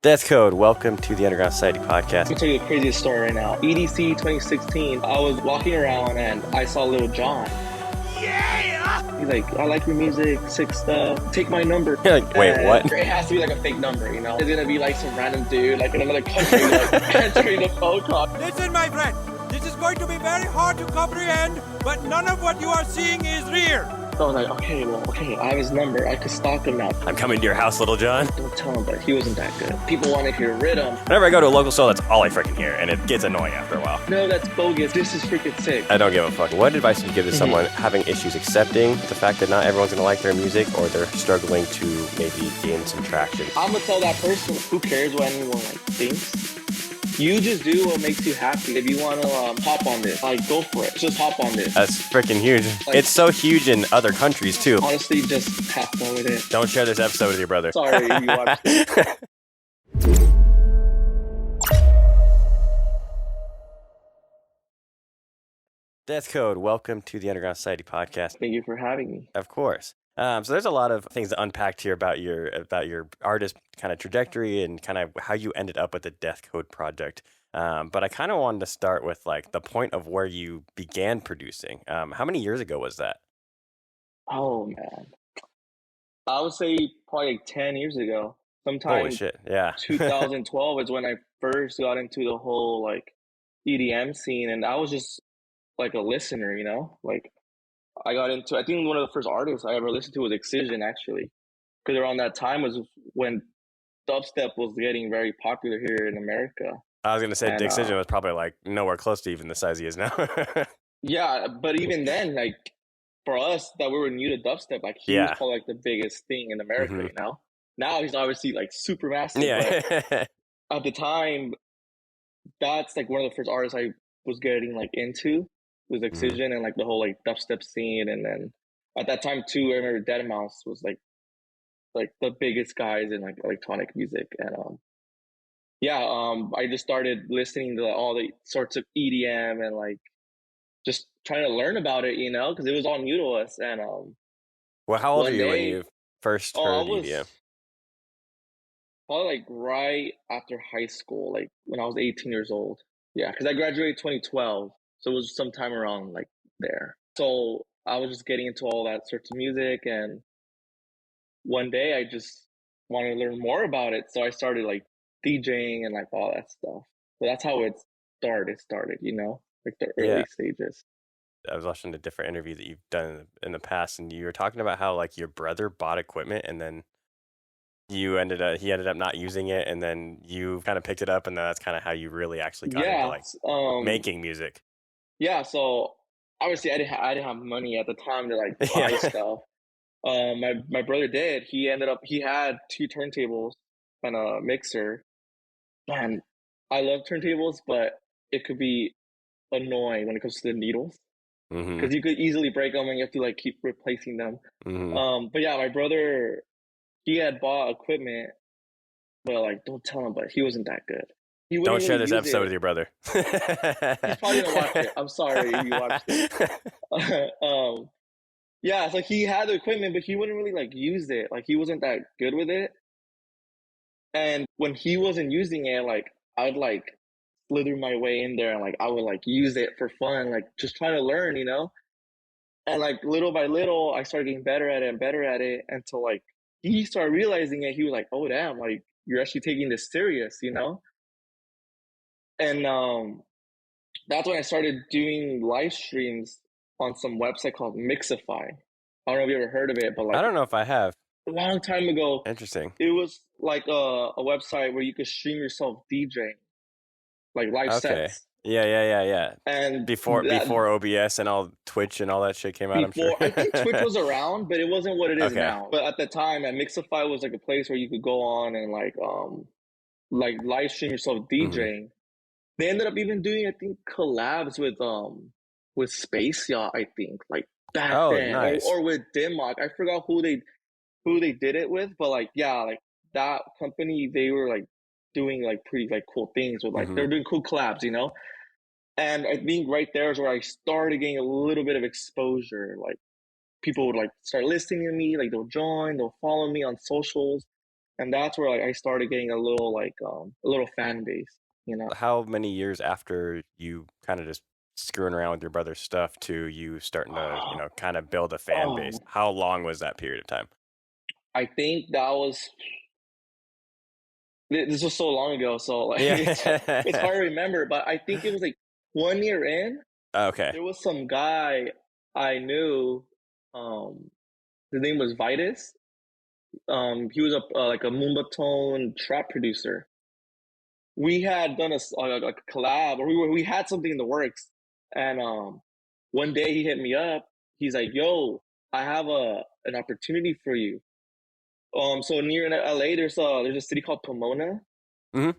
Death Code, welcome to the Underground Society podcast. Let me tell you the craziest story right now. EDC 2016, I was walking around and I saw Lil Jon. Yeah! He's like, I like your music, sick stuff, take my number. You're like, wait, what? It has to be like a fake number, you know? It's gonna be like some random dude, like in another country, like answering the phone call. Listen, my friend, this is going to be very hard to comprehend, but none of what you are seeing is real. So I was like, okay, I have his number. I could stalk him now. I'm coming to your house, Little John. Don't tell him, but he wasn't that good. People want to hear rhythm. Whenever I go to a local store, that's all I freaking hear, and it gets annoying after a while. No, that's bogus. This is freaking sick. I don't give a fuck. What advice would you give to someone having issues accepting the fact that not everyone's going to like their music, or they're struggling to maybe gain some traction? I'm going to tell that person, who cares what anyone thinks? You just do what makes you happy. If you want to hop on this, like, go for it. Just hop on this. That's freaking huge. Like, it's so huge in other countries, too. Honestly, just have fun with it. Don't share this episode with your brother. Sorry if you watched it. Death Code, welcome to the Underground Society podcast. Thank you for having me. Of course. So there's a lot of things to unpack here about your artist kind of trajectory and kind of how you ended up with the Death Code project. But I kind of wanted to start with like the point of where you began producing. How many years ago was that? Oh, man. I would say probably like 10 years ago. Sometime Holy shit, yeah. 2012 is when I first got into the whole like EDM scene, and I was just like a listener, you know? Like, I got into, I think one of the first artists I ever listened to was Excision, actually. Because around that time was when dubstep was getting very popular here in America. I was going to say Excision was probably like nowhere close to even the size he is now. Yeah, but even then, like, for us that we were new to dubstep, like, he was probably like the biggest thing in America, you know? Now he's obviously like super massive. Yeah. But at the time, that's like one of the first artists I was getting like into. Was Excision and like the whole like dubstep scene, and then at that time too, I remember Deadmau5 was like the biggest guys in like electronic music, and I just started listening to all the sorts of EDM and like just trying to learn about it, you know, because it was all new to us. And well, how old were you when you first heard EDM? Probably like right after high school, like when I was 18 years old. Yeah, because I graduated 2012. So it was sometime around like there. So I was just getting into all that sorts of music, and one day I just wanted to learn more about it. So I started like DJing and like all that stuff. So that's how it started, you know, like the early stages. I was watching a different interview that you've done in the past, and you were talking about how like your brother bought equipment and then he ended up not using it, and then you kind of picked it up, and that's kind of how you really actually got into like making music. Yeah, so obviously I didn't have money at the time to like buy stuff. My brother did. He had 2 turntables and a mixer. Man, I love turntables, but it could be annoying when it comes to the needles because you could easily break them and you have to like keep replacing them. But yeah, my brother, he had bought equipment, but like don't tell him, but he wasn't that good. Don't share this episode with your brother. He's probably gonna watch it. I'm sorry if you watched it. Yeah, so he had the equipment, but he wouldn't really like use it. Like he wasn't that good with it. And when he wasn't using it, like I'd like slither my way in there and like I would like use it for fun, like just trying to learn, you know? And like little by little, I started getting better at it and better at it until like he started realizing it. He was like, oh damn, like you're actually taking this serious, you know? And that's when I started doing live streams on some website called Mixify. I don't know if you ever heard of it, but like I don't know if I have. A long time ago. Interesting. It was like a website where you could stream yourself DJing, like live sets. Yeah. And before OBS and all Twitch and all that shit came out, I'm sure. I think Twitch was around, but it wasn't what it is now. But at the time, Mixify was like a place where you could go on and like live stream yourself DJing. They ended up even doing, I think, collabs with Space Yacht, I think, like back then, nice. or with Dimmock. I forgot who they did it with, but like like that company, they were like doing like pretty like cool things with like they're doing cool collabs, you know. And I think right there is where I started getting a little bit of exposure. Like people would like start listening to me, like they'll join, they'll follow me on socials. and that's where like I started getting a little fan base, you know. How many years after you kind of just screwing around with your brother's stuff to you starting to, kind of build a fan base? Oh, How long was that period of time? I think that was this was so long ago, so like it's Yeah. hard to remember, but I think it was like 1 year in. Okay. There was some guy I knew. Um, his name was Vitus. He was like a Moombatone trap producer. We had done a collab, or we had something in the works, and one day he hit me up. He's like, "Yo, I have an opportunity for you." So near in LA, there's a city called Pomona, Hmm.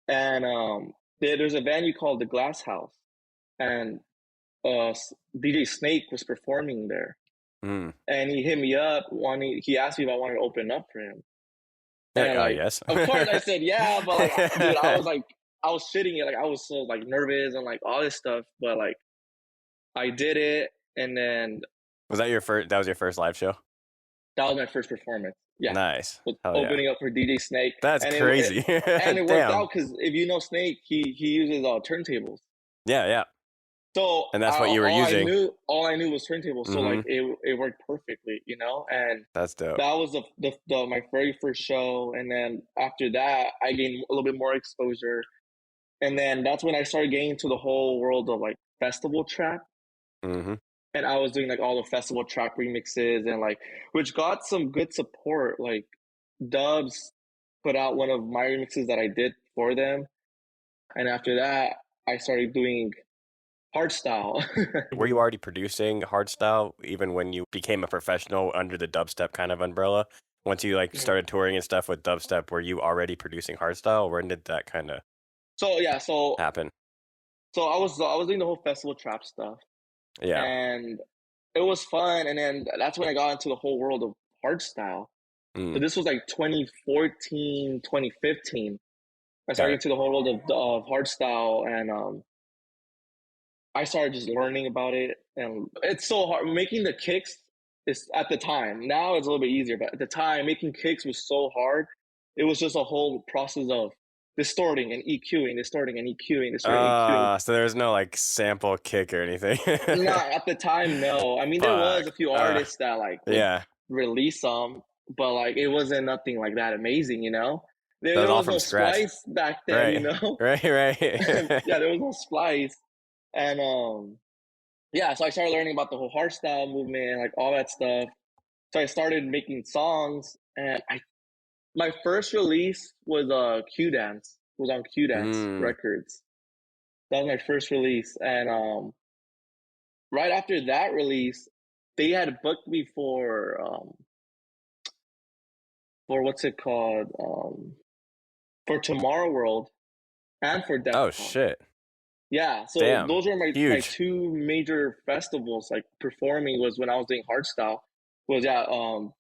and there's a venue called the Glass House, and uh, DJ Snake was performing there, Mm. and he hit me up. He asked me if I wanted to open up for him, and Oh, like, yes. of course I said yeah, but like, dude, I was shitting it. Like I was so like nervous and like all this stuff, but like I did it, and then Was that your first? That was your first live show? that was my first performance. Yeah, Nice. was Hell yeah. opening up for DJ Snake, That's and crazy. it worked Damn. out because if you know Snake, he uses turntables. Yeah, yeah. So And that's what you were using. all I knew was turntables. So Hmm. like it worked perfectly, you know. And That's dope. that was my very first show. And then after that, I gained a little bit more exposure. And then that's when I started getting into the whole world of like festival trap. Hmm. And I was doing like all the festival trap remixes and like, which got some good support. Like Dubs put out one of my remixes that I did for them. And after that, I started doing hardstyle. Were you already producing hardstyle even when you became a professional under the dubstep kind of umbrella? Once you like started touring and stuff with dubstep, were you already producing hardstyle? Or when did that kind of So yeah, happen? so I was doing the whole festival trap stuff, Yeah. and it was fun. And then that's when I got into the whole world of hardstyle. So Mm, this was like 2014, 2015. I got started it. into the whole world of hardstyle, and I started just learning about it. And it's so hard making the kicks. Is at the time. Now it's a little bit easier, but at the time, making kicks was so hard. It was just a whole process of distorting and EQing, distorting and EQing, distorting and EQing. So there's no like sample kick or anything. Not at the time, no. I mean, there was a Fuck. few artists that like would Yeah. release some, but like it wasn't nothing like that amazing, you know. That was There all was from no scratch. splice back then, you Right. know. Right, right. Yeah, there was no splice, and yeah. So I started learning about the whole hardstyle movement, like all that stuff. So I started making songs, and I my first release was Q Dance. Was on Q Dance Mm, Records. That was my first release, and right after that release, they had booked me for what's it called for Tomorrow World and for DEF oh CON. shit. Yeah, so Damn. those were my Huge. two major festivals. Like performing was when I was doing hardstyle. Was at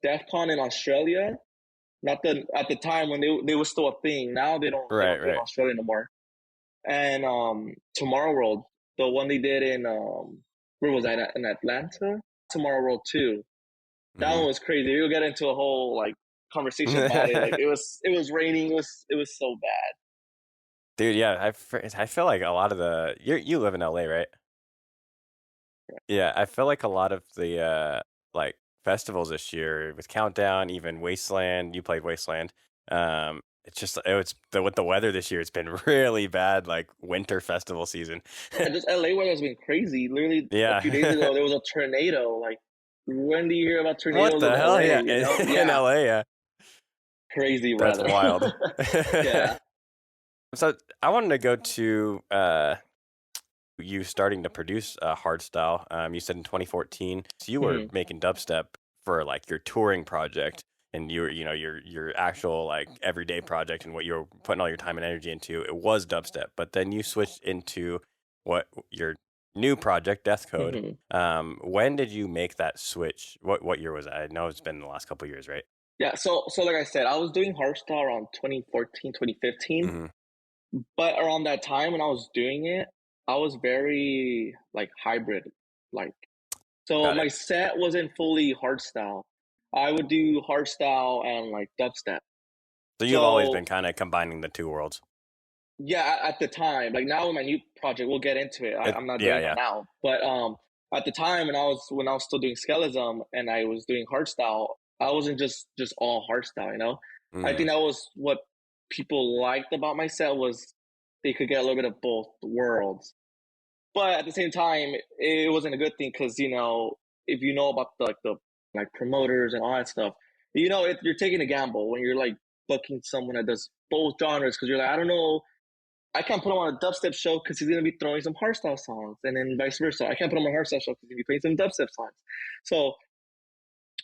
DEF CON in Australia. Not the at the time when they was still a thing. Now they Right, don't do it in right. Australia no more. And Tomorrow World, the one they did in where was that, in Atlanta? Tomorrow World 2. That Hmm. one was crazy. We'll get into a whole like conversation about it. Like it was raining. It was so bad. Dude, yeah, I feel like a lot of you live in LA, right? Yeah, I feel like a lot of the like festivals this year with Countdown, even Wasteland, you played Wasteland. It's just with the weather this year, it's been really bad, like winter festival season. Yeah, just LA weather has been crazy. Literally a few days Yeah. ago there was a tornado. Like when do you hear about What tornadoes in the hell? LA? Yeah, You know? in Yeah, LA, yeah. crazy That's weather. wild. Yeah. So I wanted to go to you starting to produce hardstyle. You said in 2014, so you were Mhm. making dubstep for like your touring project and your actual like everyday project and what you were putting all your time and energy into. It was dubstep, but then you switched into what your new project, Death Code. Mhm. When did you make that switch? What year was that? I know it's been the last couple of years, right? Yeah, so like I said, I was doing hardstyle around 2014, 2015. Mm-hmm. But around that time when I was doing it, I was very like hybrid. Like so Got my it. set wasn't fully hardstyle. I would do hardstyle and like dubstep. So you've always So been kind of combining the two worlds. yeah, at the time, like now with my new project, we'll get into it. I'm not Yeah, doing that yeah. now, but at the time when I was still doing Skellism and I was doing hardstyle, I wasn't just all hardstyle. You know, I Mm. think that was what people liked about my set was they could get a little bit of both worlds. But at the same time, it wasn't a good thing because if you know about the like promoters and all that stuff, you're taking a gamble when you're like booking someone that does both genres because you're like, I don't know, I can't put him on a dubstep show because he's gonna be throwing some hardstyle songs, and then vice versa. I can't put him on a hardstyle show because he's gonna be playing some dubstep songs. So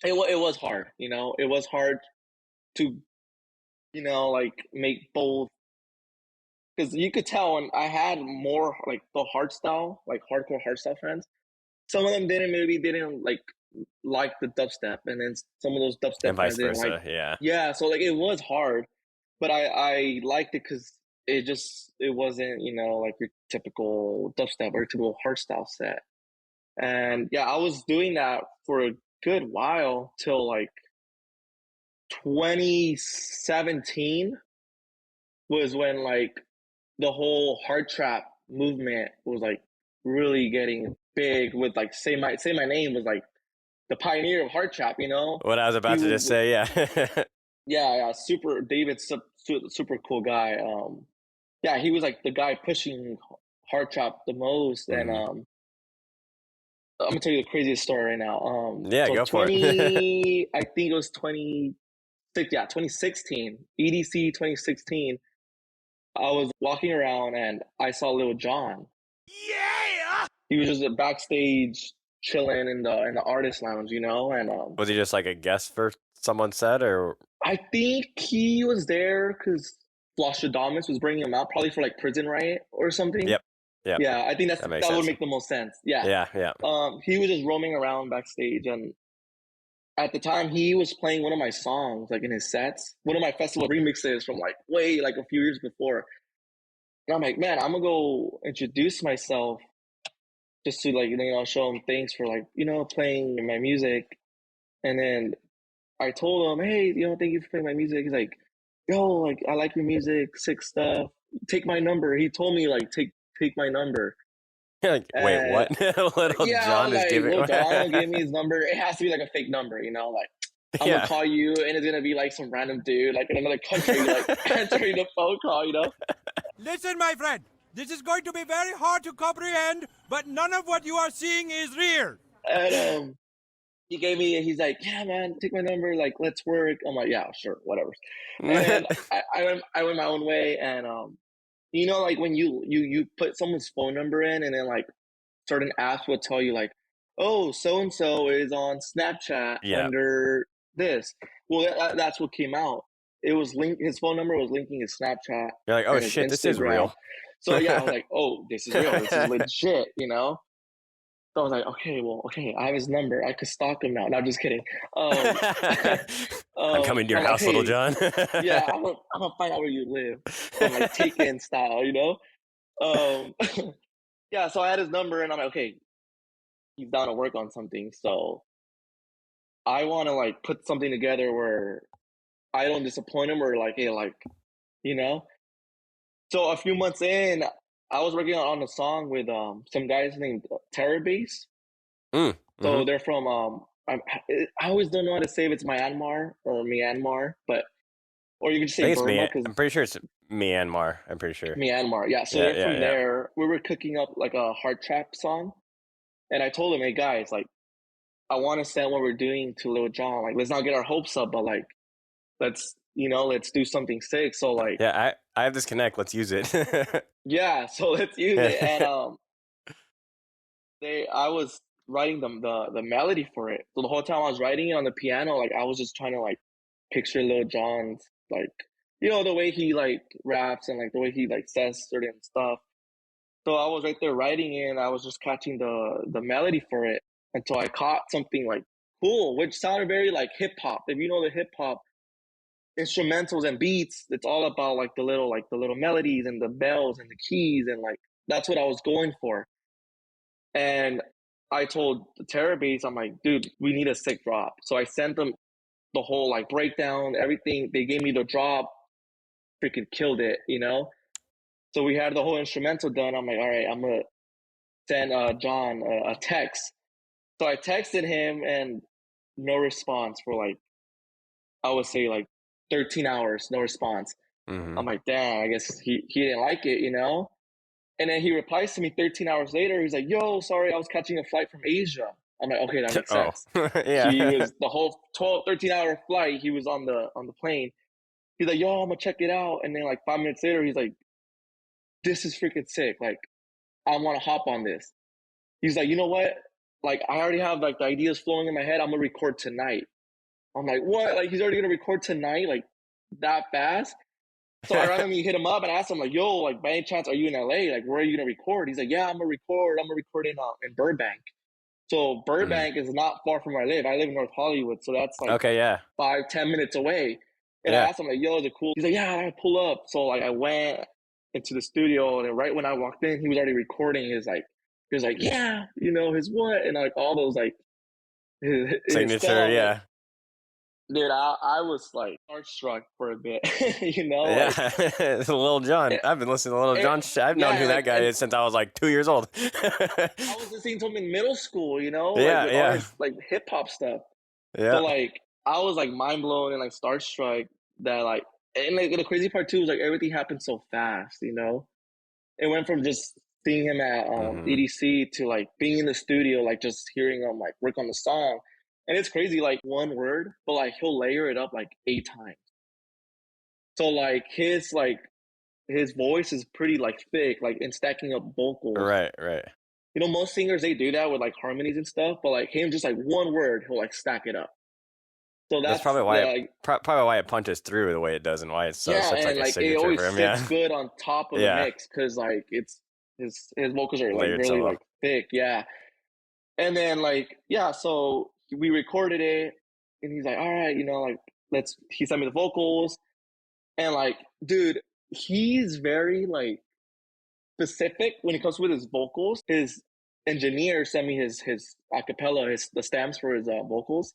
it was hard, it was hard to like make both because you could tell when I had more like the hardstyle, like hardcore hardstyle fans. Some of them didn't like the dubstep, and then some of those dubstep And fans vice didn't like. versa. Yeah. Yeah, so like it was hard, but I liked it because it wasn't like your typical dubstep or your typical hardstyle set. And yeah, I was doing that for a good while till like 2017 was when like the whole hard trap movement was like really getting big with like say my name was like the pioneer of hard trap, What I was he about to just was say, yeah. yeah, super David's super cool guy. Yeah, he was like the guy pushing hard trap the most, and Mhm. I'm gonna tell you the craziest story right now. Yeah, So go for it. I think it was 2016, EDC 2016. I was walking around and I saw Lil Jon. Yeah! He was just backstage chilling in the artist lounge, and Was he just like a guest for someone's set, or? I think he was there because Flosstradamus was bringing him out, probably for like Prison Riot or something. Yep. Yep. Yeah, I think That makes that would sense. make the most sense. Yeah. Yeah, yeah. He was just roaming around backstage, and at the time he was playing one of my songs, like in his sets, one of my festival remixes from like way like a few years before. And I'm like, man, I'm gonna go introduce myself just to like show him thanks for like playing my music. And then I told him, hey, thank you for playing my music. He's like, yo, like I like your music, sick stuff. Take my number. He told me like take my number. Like, wait, what? And Little yeah, I John was is like, giving. Lil Jon gave me his number. It has to be like a fake number, like I'm gonna Yeah. call you and it's gonna be like some random dude like in another country like answering the phone call. Listen, my friend, this is going to be very hard to comprehend, but none of what you are seeing is real. And he's like, yeah, man, take my number, like let's work. I'm like, yeah, sure, whatever. And then I went my own way, and like when you put someone's phone number in, and then like certain apps will tell you like, oh, so and so is on Snapchat Yeah. under this. Well, that's what came out. It was linked. His phone number was linking his Snapchat You're like, oh and his shit, this is Instagram. real. So yeah, I was like, oh, this is real. This is legit. So I was like, okay, I have his number. I could stalk him now. No, just kidding. I'm coming to your I'm like, house, Little hey, John. yeah, I'm gonna find out where you live, like Taken style. Um, yeah, so I had his number, and I'm like, okay, he's down to work on something. So I want to like put something together where I don't disappoint him, or like, hey, like, you know. So a few months in, I was working on a song with some guys named Terror Bass. Mm-hmm. So they're from I always don't know how to say if it's Myanmar or Myanmar, or you can just I say think it's Burma because I'm pretty sure it's Myanmar. I'm pretty sure. Myanmar. Yeah, so Yeah, they're yeah, from yeah. there. We were cooking up like a hard trap song, and I told them, hey guys, like I want to send what we're doing to Lil Jon. Like, let's not get our hopes up, but like let's do something sick. So like, Yeah, I have this connect. Let's use it. yeah, so let's use it. And I was writing the melody for it. So the whole time I was writing it on the piano, like I was just trying to like picture Lil Jon's like the way he like raps and like the way he like says certain stuff. So I was right there writing it, and I was just catching the melody for it until I caught something like cool, which sounded very like hip hop. If you know the hip hop instrumentals and beats, it's all about like the little melodies and the bells and the keys, and like that's what I was going for. And I told the Terror Base, I'm like, dude, we need a sick drop. So I sent them the whole like breakdown, everything. They gave me the drop. freaking killed it, you know. So we had the whole instrumental done. I'm like, all right, I'm gonna send John a text. So I texted him and no response for like, I would say like 13 hours, no response. Mm-hmm. I'm like, damn, I guess he didn't like it, you know? And then he replies to me 13 hours later. He's like, yo, sorry, I was catching a flight from Asia. I'm like, okay, that makes Oh, sense. He yeah. was the whole 12, 13-hour flight. He was on the plane. He's like, yo, I'm gonna check it out. And then like 5 minutes later, he's like, this is freaking sick. Like, I want to hop on this. He's like, you know what? Like, I already have like the ideas flowing in my head. I'm gonna record tonight. I'm like, what? Like, he's already gonna record tonight? Like, that fast? So I randomly hit him up and asked him, like, yo, like, by any chance, are you in LA? Like, where are you gonna record? He's like, yeah, I'm gonna record. I'm gonna record in Burbank. So Mhm. Burbank is not far from where I live. I live in North Hollywood, so that's like Okay, yeah. 5-10 minutes away. And I Yeah. asked him, like, yo, is it cool? He's like, yeah, I pull up. So like I went into the studio, and right when I walked in, he was already recording his like, he was like, yeah, you know, his what? And like all those like his Signature, stuff. And yeah. dude, I was like starstruck for a bit, you know, Yeah. like Lil Jon. it, I've been listening to Lil it, Jon. I've known yeah, who that like, guy and is since I was like 2 years old. I was listening to him in middle school, you know, like Yeah, with all yeah. his like hip hop stuff. So Yeah. like I was like mind blown and like starstruck that like, and like the crazy part too was like everything happened so fast, you know. It went from just seeing him at Hmm. EDC to like being in the studio, like just hearing him like work on the song. And it's crazy, like one word, but like he'll layer it up like 8 times. So like his voice is pretty like thick, like in stacking up vocals. Right, right. You know, most singers they do that with like harmonies and stuff, but like him just like one word, he'll like stack it up. So That's that's probably why it the probably why it punches through the way it does and why it's yeah, such like and a like it signature always for him. sits Yeah. good on top of the Yeah. mix because like it's his vocals are like Layered so really well. like thick, yeah. And then like yeah, so we recorded it, and he's like, all right, you know, like let's. He sent me the vocals, and like, dude, he's very like specific when it comes with his vocals. His engineer sent me his acapella, his the stamps for his vocals.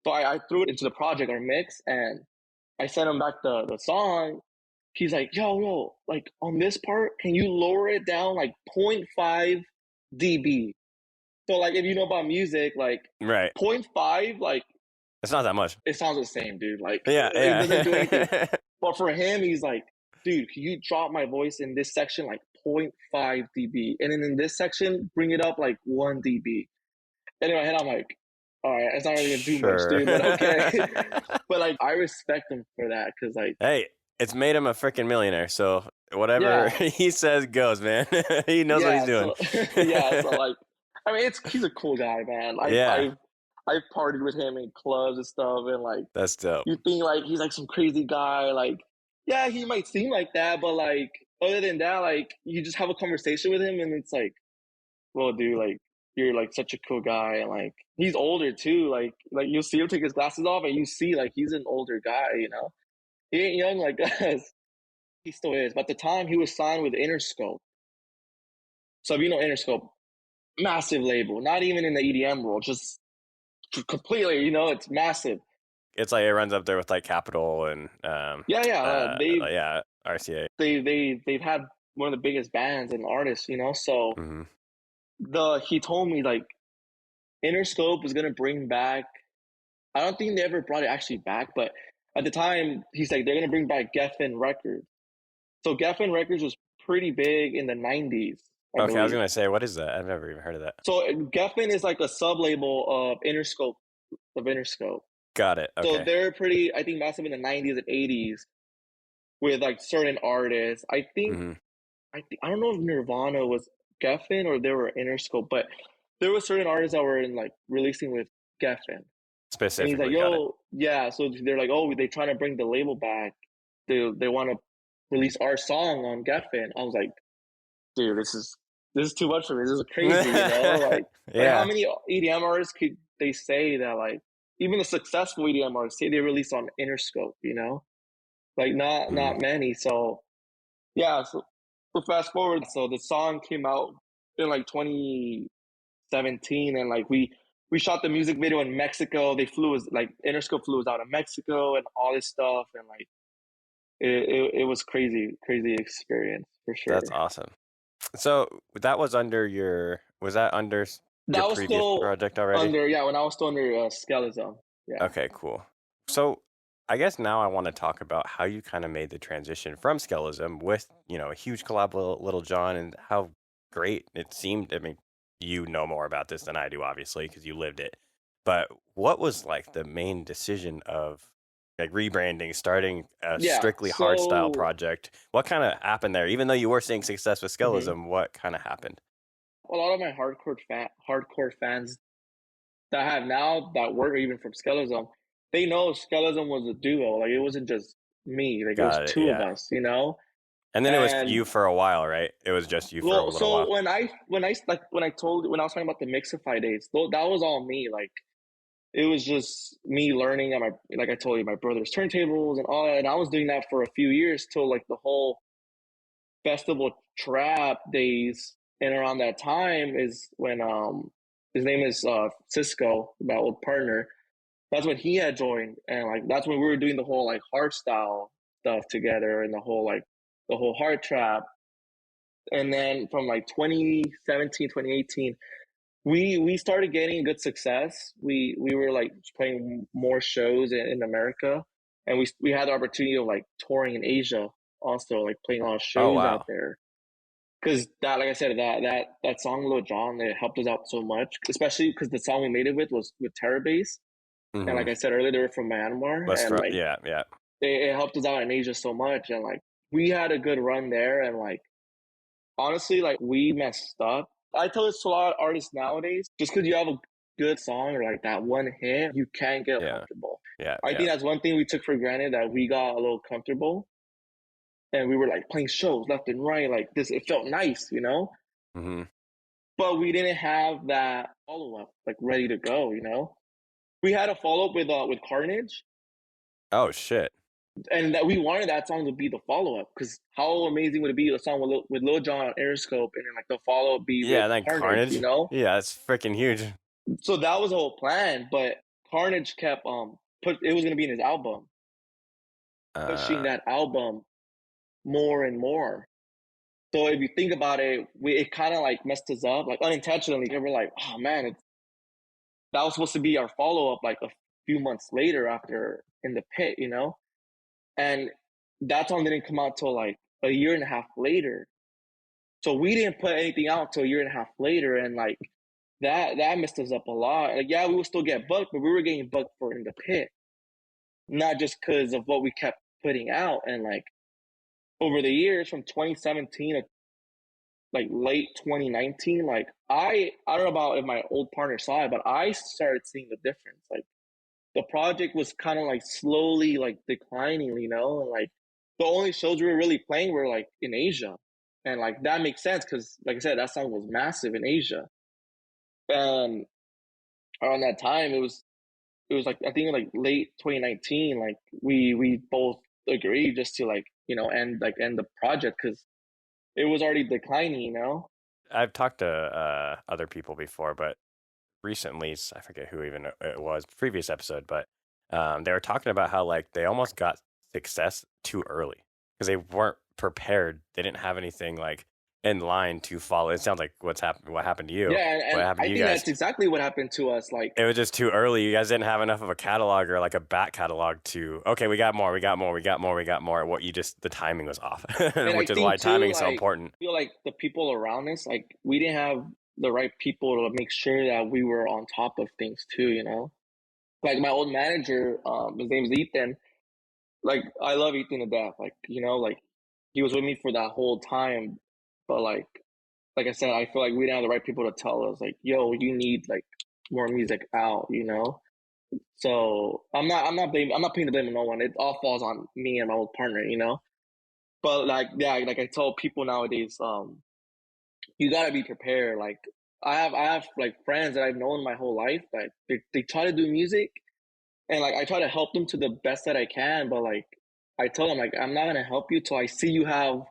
So I threw it into the project, our mix, and I sent him back the song. He's like, yo, like on this part, can you lower it down like 0.5 dB? So like if you know about music, like Right. 0.5, like It's not that much. it sounds the same, dude. Like Yeah, it doesn't do anything. yeah. But for him, he's like, dude, can you drop my voice in this section like 0.5 dB? And then in this section, bring it up like 1 dB. And in my head, I'm like, all right, it's not really gonna do much, Sure. dude, but okay. But like I respect him for that because like Hey, it's made him a freaking millionaire. So whatever yeah, he says goes, man. He knows what he's yeah, doing. so yeah, so like I mean he's a cool guy, man. Like Yeah, I've partied with him in clubs and stuff, and like that's dope. you think like he's like some crazy guy, like yeah, he might seem like that, but like other than that, like you just have a conversation with him and it's like, well, dude, like you're like such a cool guy, and like he's older too. Like you'll see him take his glasses off and you see like he's an older guy, you know. He ain't young like us. He still is. But at the time he was signed with Interscope. So if you know Interscope, massive label, not even in the EDM world, just completely, you know, it's massive. It's like it runs up there with like Capital and Yeah, yeah. yeah, RCA. They've had one of the biggest bands and artists, you know. So Hmm. he told me like Interscope was gonna bring back. I don't think they ever brought it actually back, but at the time he's like they're gonna bring back Geffen Records. So Geffen Records was pretty big in the '90s, I Okay, I was believe. gonna say, what is that? I've never even heard of that. So Geffen is like a sub label of Interscope. Got it. So Okay. they're pretty, I think, massive in the '90s and '80s with like certain artists. Hmm. I don't know if Nirvana was Geffen or they were Interscope, but there were certain artists that were in like releasing with Geffen. And he's like, Specifically, got it. yo, yeah. So they're like, oh, they trying to bring the label back. They want to release our song on Geffen. I was like, dude, this is too much for me. This is crazy, you know? Like how Yeah. many EDM artists could they say that like even the successful EDM artists say they release on Interscope, you know? Like Mhm. not many. So yeah, so fast forward, so the song came out in like 2017, and like we shot the music video in Mexico. They flew us like Interscope flew us out of Mexico and all this stuff, and like it was crazy experience for That's sure. awesome. So that was under was that under your That was previous still project already? under, yeah, when I was still under Skellism. Yeah. Okay, cool. So I guess now I want to talk about how you kind of made the transition from Skellism with, a huge collab with Little John and how great it seemed. I mean, you know more about this than I do, obviously, because you lived it. But what was like the main decision of like rebranding, starting a Yeah. strictly hardstyle So project? What kind of happened there? Even though you were seeing success with mhm. Skellism, what kind of happened? A lot of my hardcore fans that I have now that were even from Skellism, they know Skellism was a duo. Like it wasn't just me. Like it was Got it. two of Yeah. us, you know? And then it was And you for a while, right? It was just you for a well, little so while. when I like when I was talking about the Mixify days, that was all me. Like it was just me learning at my, like I told you, my brother's turntables and all that. And I was doing that for a few years till like the whole festival trap days. And around that time is when his name is Cisco, my old partner. That's when he had joined, and like that's when we were doing the whole like hardstyle stuff together, and the whole hard trap. And then from like 2017, 2018, we started getting good success. We were like playing more shows in America, and we had the opportunity of like touring in Asia also, like playing a lot of Oh, shows out wow. there. Because that, like I said, that song Lil Jon, it helped us out so much, especially because the song we made it with was with Terror Bass. And Mm-hmm. like I said earlier, they were from Myanmar, and like Yeah, yeah. it helped us out in Asia so much. And like we had a good run there, and like honestly, like we messed up. I tell this to a lot of artists nowadays, just because you have a good song or like that one hit, you can't get Yeah, comfortable. yeah, I yeah. think that's one thing we took for granted, that we got a little comfortable, and we were like playing shows left and right, like this. It felt nice, you know. Mm-hmm. But we didn't have that follow up like ready to go, you know. We had a follow up with Carnage, Oh, shit. and that we wanted that song to be the follow up, because how amazing would it be, a song with Lil Jon on Airoscope, and then like the follow up be Yeah, with and then Carnage, you Carnage. know? Yeah, that's freaking huge. So that was the whole plan, but Carnage kept put it was gonna be in his album, pushing Uh, that album more and more. So if you think about it, it kind of like messed us up, like unintentionally. We were like, oh man, that was supposed to be our follow up, like a few months later after in the pit, you know? And that song didn't come out till like a year and a half later. So we didn't put anything out till a year and a half later, and like that messed us up a lot. Like yeah, we would still get booked, but we were getting booked for in the pit, not just because of what we kept putting out. And like over the years from 2017 to like late 2019, like I don't know about if my old partner saw it, but I started seeing the difference. Like the project was kind of like slowly like declining, you know, and like the only shows we were really playing were like in Asia. And like that makes sense because like I said, that song was massive in Asia. And around that time it was like I think like late 2019, like we both agreed just to like, you know, end the project because it was already declining, you know? I've talked to other people before, but recently, I forget who even it was, previous episode, but they were talking about how like they almost got success too early because they weren't prepared. They didn't have anything like in line to follow. It sounds like what happened to you, Yeah, what and happened I to you think guys. that's exactly what happened to us. Like It was just too early. You guys didn't have enough of a catalog or like a back catalog to, okay, we got more, we got more, we got more, we got more. What you just, the timing was off, and I which is why think too, timing is so like important. I feel like the people around us, like we didn't have the right people to make sure that we were on top of things too, you know? Like my old manager, his name's Ethan. Like I love Ethan to death. Like, you know, like he was with me for that whole time. But like I said, I feel like we didn't have the right people to tell us, like, yo, you need like more music out, you know? So I'm not putting the blame on no one. It all falls on me and my old partner, you know? But like yeah, like I tell people nowadays, you gotta be prepared. Like I have like friends that I've known my whole life that they try to do music, and like I try to help them to the best that I can, but like I tell them like I'm not gonna help you till I see you have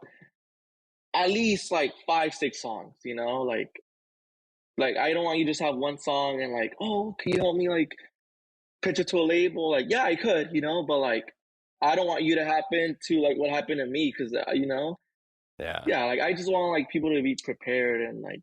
at least like 5, 6 songs, you know, like I don't want you to just have one song and like, oh, can you help me like pitch it to a label? Like, yeah, I could, you know, but like I don't want you to happen to like what happened to me because you know, Yeah. yeah, like I just want like people to be prepared and like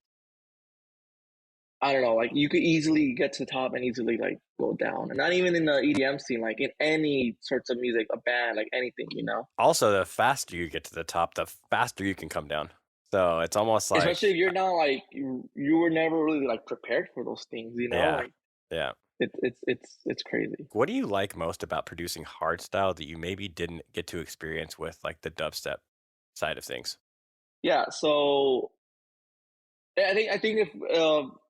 I don't know, like you could easily get to the top and easily like go down, and not even in the EDM scene, like in any sorts of music, a band, like anything, you know. Also, the faster you get to the top, the faster you can come down. So it's almost like, Especially if you're not like you were never really like prepared for those things, you know. yeah, Like yeah. it's crazy. What do you like most about producing hardstyle that you maybe didn't get to experience with like the dubstep side of things? Yeah, so I think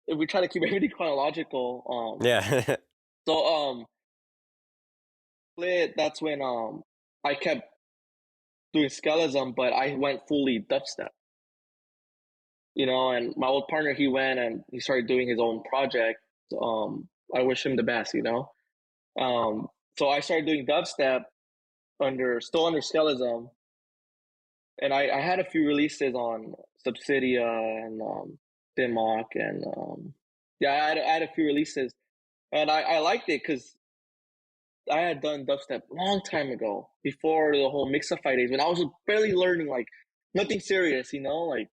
if we try to keep everything chronological, Yeah. so split. That's when I kept doing Skellism, but I went fully dubstep, you know. And my old partner, he went and he started doing his own project. I wish him the best, you know. Um, so I started doing dubstep still under Skellism, and I had a few releases on Subsidia and Dimmock and yeah, I had a few releases, and I liked it because I had done dubstep a long time ago before the whole Mixify days when I was barely learning, like nothing serious, you know. Like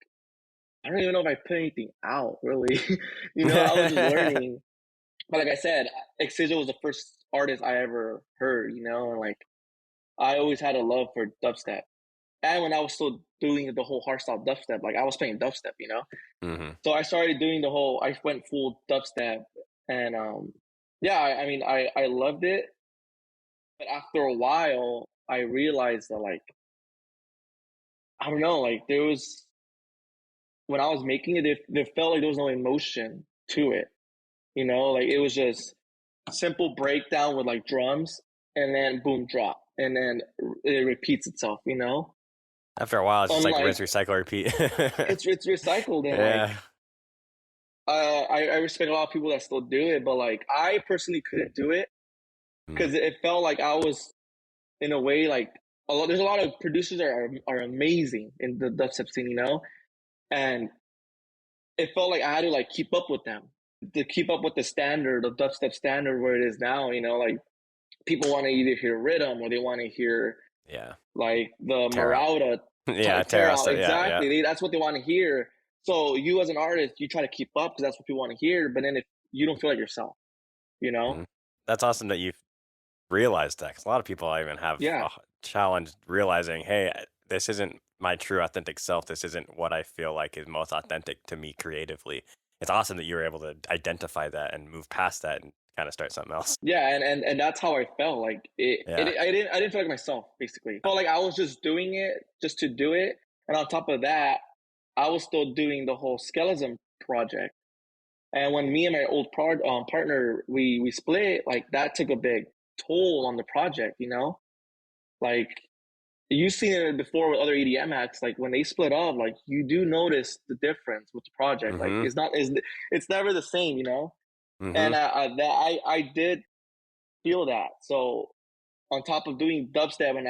I don't even know if I put anything out really, you know. I was just learning, but like I said, Excision was the first artist I ever heard, you know, and like I always had a love for dubstep. And when I was still doing the whole hardstyle dubstep, like I was playing dubstep, you know. Hmm. So I started doing the whole. I went full dubstep, and yeah, I mean, I loved it. But after a while, I realized that like I don't know, like there was when I was making it, there felt like there was no emotion to it, you know. Like it was just simple breakdown with like drums, and then boom, drop, and then it repeats itself, you know. After a while, it's just like Unlike rinse, recycle, repeat. it's recycled and like Yeah. I respect a lot of people that still do it, but like I personally couldn't do it Mm. because it felt like I was in a way like there's a lot of producers that are amazing in the dubstep scene, you know, and it felt like I had to like keep up with them to keep up with the standard, the dubstep standard where it is now, you know, like people want to either hear rhythm or they want to hear Yeah. like the Tear out. Marauda Yeah, tear tear out out stuff. Yeah, yeah. exactly. That's what they want to hear. So you as an artist, you try to keep up because that's what people want to hear. But then if you don't feel like yourself, you know, Mhm. That's awesome that you've realized that, 'cause a lot of people I even have yeah, a challenge realizing, hey, this isn't my true authentic self. This isn't what I feel like is most authentic to me creatively. It's awesome that you were able to identify that and move past that and kind of start something else. yeah, and that's how I felt. Like Yeah. I didn't feel like myself basically. Felt like I was just doing it just to do it, and on top of that, I was still doing the whole Skellism project. And when me and my old partner we split, like that took a big toll on the project. You know, like you've seen it before with other EDM acts. Like when they split up, like you do notice the difference with the project. Like Mm-hmm. it's never the same. You know, Mm-hmm. and I did feel that. So on top of doing dubstep, and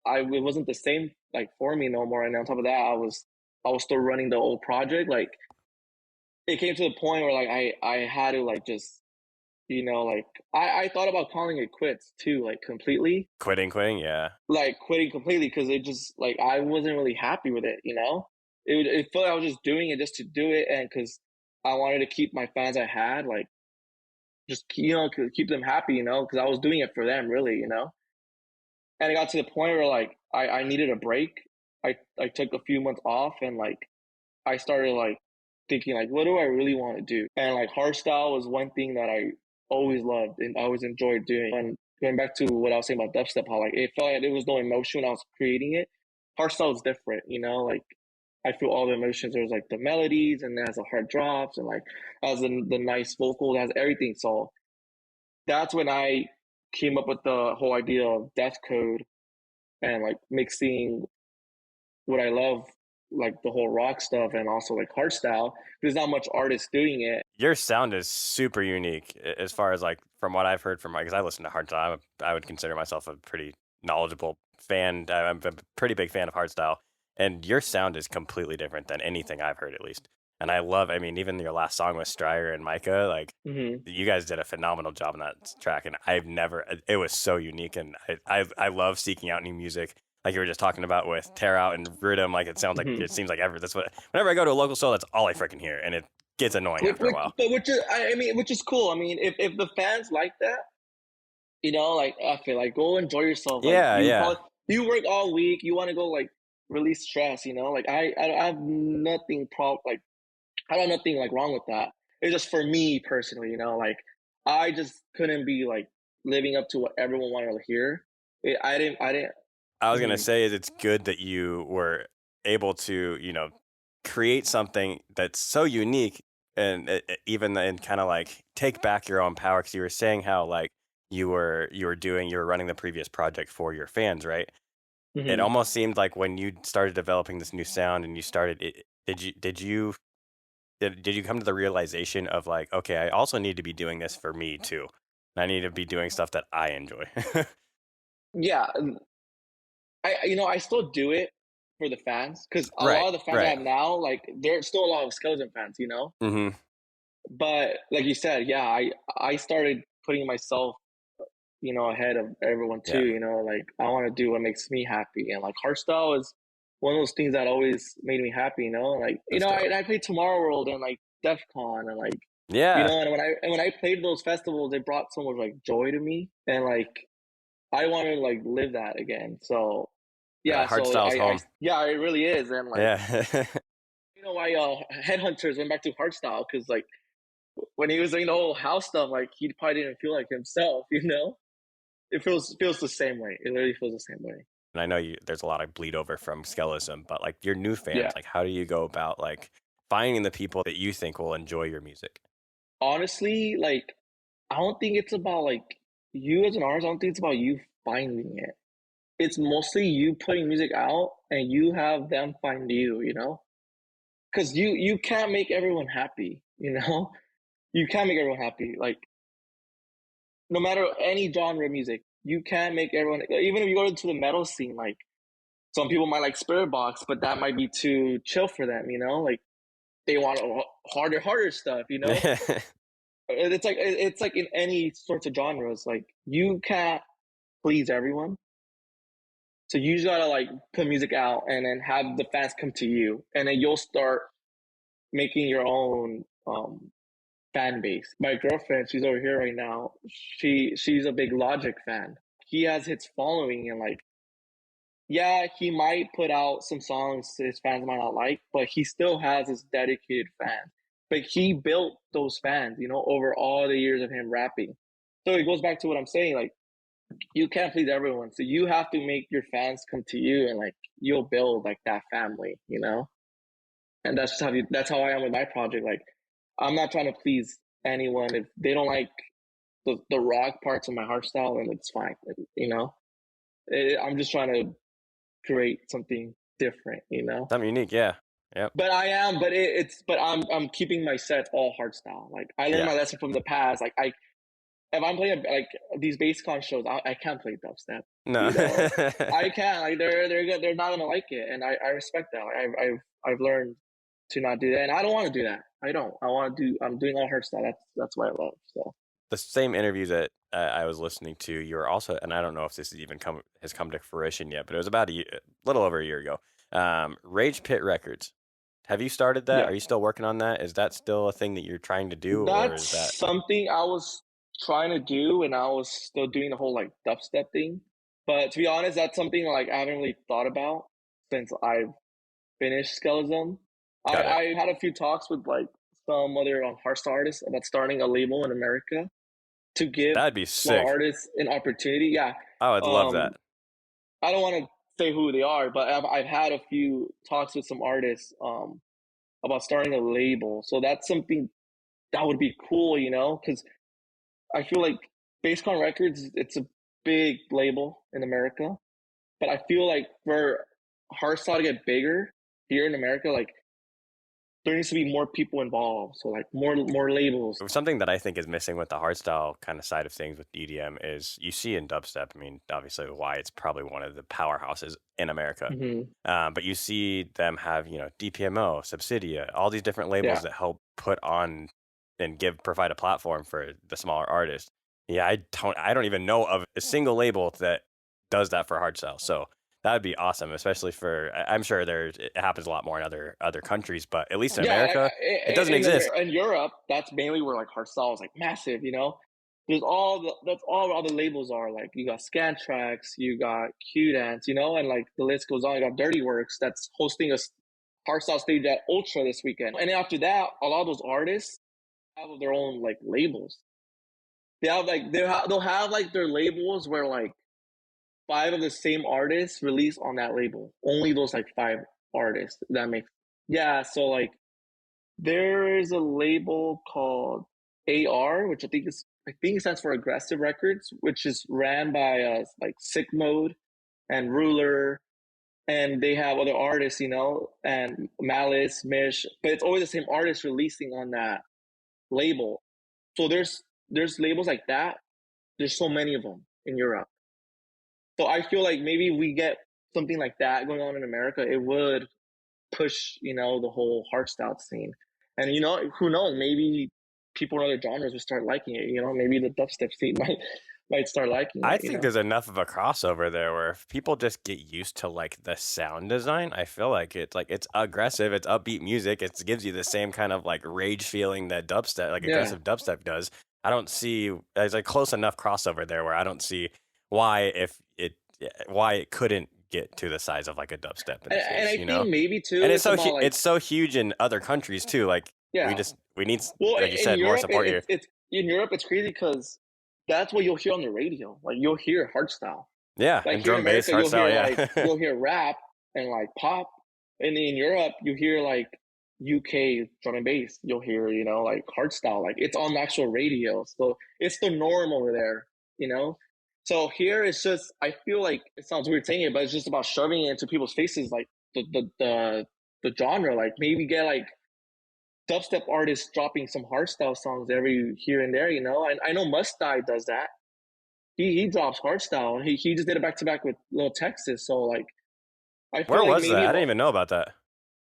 I it wasn't the same like for me no more. And on top of that, I was still running the old project. Like it came to the point where like I had to like just you know like I thought about calling it quits too, like completely, Quitting. Yeah. like quitting completely because it just like I wasn't really happy with it. You know, it felt like I was just doing it just to do it, and because I wanted to keep my fans I had like just you know keep them happy. You know, because I was doing it for them really. You know, and it got to the point where like I needed a break. I took a few months off and like I started like thinking like what do I really want to do? And like hardstyle was one thing that I always loved and I always enjoyed doing. And going back to what I was saying about dubstep, how like it felt like there was no emotion when I was creating it. Hardstyle is different, you know, like I feel all the emotions. There's like the melodies and it has the hard drops and like has the nice vocal, it has everything. So that's when I came up with the whole idea of death code and like mixing what I love, like the whole rock stuff and also like hardstyle. There's not much artists doing it. Your sound is super unique as far as like from what I've heard from because I listen to hardstyle. I would consider myself a pretty knowledgeable fan. I'm a pretty big fan of hardstyle, and your sound is completely different than anything I've heard, at least. And I mean, even your last song with Stryer and Micah, like Hmm. you guys did a phenomenal job on that track. And it was so unique. And I love seeking out new music. Like you were just talking about with Tear Out and Rhythm, like Hmm. it seems like whenever I go to a local show, that's all I freaking hear. And it gets annoying after a while. Which is, I mean, which is cool. I mean, if the fans like that, like I feel like go enjoy yourself. Like Yeah, yeah. you work all week, you want to go like release stress. Like I have nothing like I don't nothing like wrong with that. It's just for me personally, like I just couldn't be like living up to what everyone wanted to hear. I didn't. I was gonna Mhm. say is it's good that you were able to, create something that's so unique and even and kind of like take back your own power because you were saying how like you were running the previous project for your fans, right? It Mhm. almost seemed like when you started developing this new sound and you started it, did you come to the realization of like, okay, I also need to be doing this for me too. And I need to be doing stuff that I enjoy. Yeah, I still do it for the fans because a lot Right, of the fans I right. have now, like there's still a lot of Skellism fans, Hmm. But like you said, yeah, I started putting myself, ahead of everyone too. Yeah, Like I want to do what makes me happy, and like hardstyle is one of those things that always made me happy. Like that's dope. I played Tomorrow World and like DEF CON and like Yeah, and when I played those festivals, they brought so much like joy to me, and like I want to like live that again. So yeah, hard so style's I home. yeah, it really is, and like Yeah. why headhunters went back to hardstyle because like when he was doing the whole house stuff, like he probably didn't feel like himself. It feels the same way. It literally feels the same way. And I know there's a lot of bleed over from Skellism, but like your new fans, Yeah. like how do you go about like finding the people that you think will enjoy your music? Honestly, like I don't think it's about like you as an artist. I don't think it's about you finding it. It's mostly you putting music out and you have them find you. Because you can't make everyone happy. You can't make everyone happy. Like no matter any genre of music, you can't make everyone. Even if you go into the metal scene, like some people might like Spirit Box, but that might be too chill for them. Like they want harder stuff. It's like in any sorts of genres, like you can't please everyone. So you just gotta like put music out and then have the fans come to you, and then you'll start making your own fan base. My girlfriend, she's over here right now. She's a big Logic fan. He has his following, and like yeah, he might put out some songs his fans might not like, but he still has his dedicated fans. But he built those fans, over all the years of him rapping. So it goes back to what I'm saying, like you can't please everyone. So you have to make your fans come to you, and like you'll build like that family. And that's how I am with my project. Like I'm not trying to please anyone. If they don't like the rock parts of my heart style, then it's fine. I'm just trying to create something different. Something unique, yeah. Yep. But I am, but but I'm keeping my sets all hardstyle. Like I learned Yeah. my lesson from the past. Like if I'm playing like these bass con shows, I can't play dubstep. No. You know, I can't. Like they're good. They're not gonna like it, and I respect that. Like I've learned to not do that, and I don't want to do that. I don't. I want to do. I'm doing all hardstyle. That's what I love. So The same interview that I was listening to, you were also, and I don't know if this has come to fruition yet, but it was about a little over a year ago. Rage Pit Records. Have you started that? yeah. Are you still working on that? Is that still a thing that you're trying to do, or is that? That's something I was trying to do, and I was still doing the whole like dubstep thing. But to be honest, that's something like I haven't really thought about since I've finished Skellism. I Got it. I had a few talks with like some other hardstyle artists about starting a label in America to give That'd be small sick. artists an opportunity. Yeah. I would love that. Um, I don't want to say who they are, but I've had a few talks with some artists about starting a label. So that's something that would be cool, because I feel like Basscon Records, it's a big label in America, but I feel like for hardstyle to get bigger here in America, like there needs to be more people involved. So like more labels. Something that I think is missing with the hardstyle kind of side of things with EDM is you see in dubstep. I mean, obviously, why it's probably one of the powerhouses in America. Mm-hmm. But you see them have, DPMO, Subsidia, all these different labels Yeah. that help put on and provide a platform for the smaller artists. Yeah, I don't even know of a single label that does that for hardstyle. So that would be awesome, especially for, I'm sure it happens a lot more in other countries, but at least in Yeah, America, it doesn't exist. in Europe, that's mainly where like hardstyle is like massive. There's that's all the labels are like. You got Scantrax, you got Q Dance, and like the list goes on. You got Dirty Works that's hosting a hardstyle stage at Ultra this weekend, and after that, a lot of those artists have their own like labels. They have like they'll have like their labels where like 5 of the same artists release on that label. Only those like 5 artists. That makes yeah. So like there is a label called AR, which I think it stands for Aggressive Records, which is ran by like Sick Mode and Ruler, and they have other artists, and Malice, Mish, but it's always the same artist releasing on that label. So there's labels like that. There's so many of them in Europe. So I feel like maybe we get something like that going on in America, it would push, the whole hardstyle scene. And who knows? Maybe people in other genres will start liking it. Maybe the dubstep scene might start liking it. I think there's enough of a crossover there where if people just get used to like the sound design, I feel like it's aggressive, it's upbeat music, it gives you the same kind of like rage feeling that dubstep, like aggressive dubstep does. I don't see there's a close enough crossover there where I don't see why it couldn't get to the size of like a dubstep in this case, and I think maybe too, and it's so huge in other countries too. Like yeah, we need, well, like you in said, more Europe, support here. it's in Europe, it's crazy because that's what you'll hear on the radio. Like you'll hear hardstyle. Yeah, Like and here in drum bass America, hardstyle. Yeah, you'll hear rap and like pop, and in Europe you hear like UK drum and bass. You'll hear like hardstyle. Like it's on the actual radio, so it's the norm over there. You know. So here it's just I feel like it sounds weird saying it, but it's just about shoving it into people's faces, like the genre. Like maybe get like dubstep artists dropping some hardstyle songs every here and there. I know Mustai does that. He drops hardstyle. He just did it back to back with Lil Texas. So like, I feel where like was maybe that? I didn't even know about that.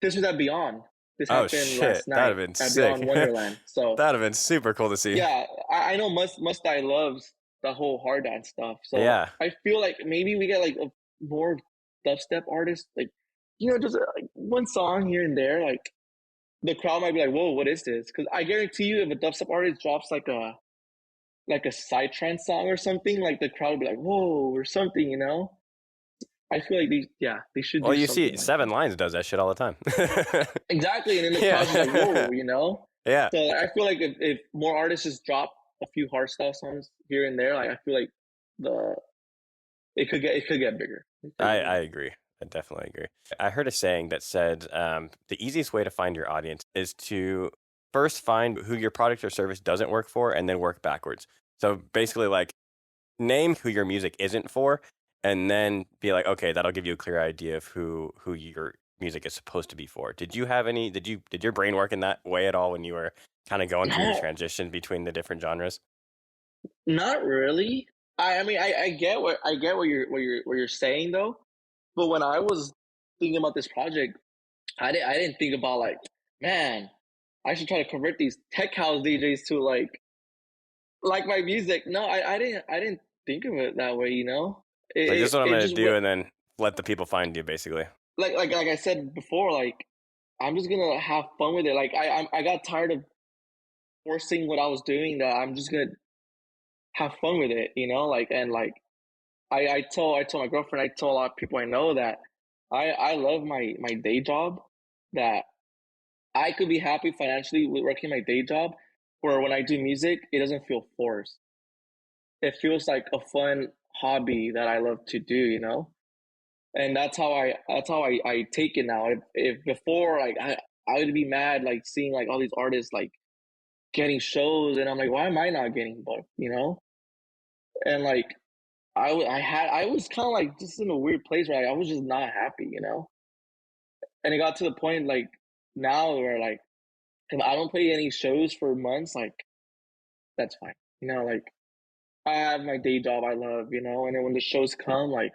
this was at Beyond. This Oh happened shit, last night that'd have been at sick. Beyond Wonderland. So That'd have been super cool to see. yeah, I know Mustai loves the whole hard dance stuff. So Yeah. I feel like maybe we get like a more dubstep artists, like just like one song here and there. Like the crowd might be like, "Whoa, what is this?" Because I guarantee you, if a dubstep artist drops like a psytrance song or something, like the crowd will be like, "Whoa," or something. I feel like they should. Well, Do you something see, like Seven that. Lines does that shit all the time. Exactly, and then the Yeah. crowd's like, "Whoa," Yeah. So I feel like if more artists just drop a few hardstyle songs here and there, like I feel like the it could get bigger. I agree. I definitely agree. I heard a saying that said the easiest way to find your audience is to first find who your product or service doesn't work for and then work backwards. So basically, like, name who your music isn't for and then be like, okay, that'll give you a clear idea of who your music is supposed to be for. Did your brain work in that way at all when you were kind of going through your transition between the different genres? Not really. I mean I get what you're saying though, but when I was thinking about this project, I didn't think about like, man, I should try to convert these tech house DJs to like my music. No, I didn't think of it that way. Like, this is what I'm It going to just do, and then let the people find you, basically. like I said before, like I'm just gonna have fun with it. Like I got tired of forcing what I was doing. That I'm just gonna have fun with it. Like and like I told my girlfriend, I told a lot of people I know that I love my day job. That I could be happy financially with working my day job, where when I do music, it doesn't feel forced. It feels like a fun hobby that I love to do. And that's how I take it now. If before like I would be mad like seeing like all these artists like getting shows, and I'm like, why am I not getting booked? And like I was kind of like just in a weird place where I was just not happy. And it got to the point like now where like if I don't play any shows for months, like that's fine. You know, like I have my day job I love, you know, and then when the shows come, like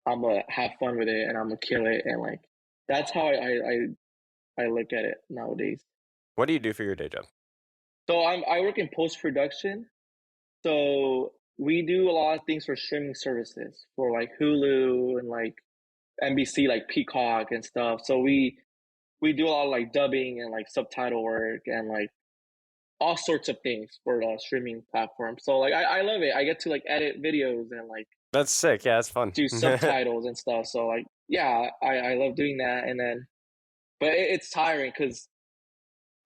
I'm gonna have fun with it and I'm gonna kill it, and like that's how I look at it nowadays. What do you do for your day job? So I work in post production. So we do a lot of things for streaming services for like Hulu and like NBC, like Peacock and stuff. So we do a lot of like dubbing and like subtitle work and like all sorts of things for the streaming platform. So like I love it. I get to like edit videos and like That's sick. Yeah, it's fun. do subtitles and stuff. So like yeah, I love doing that. And then but it's tiring because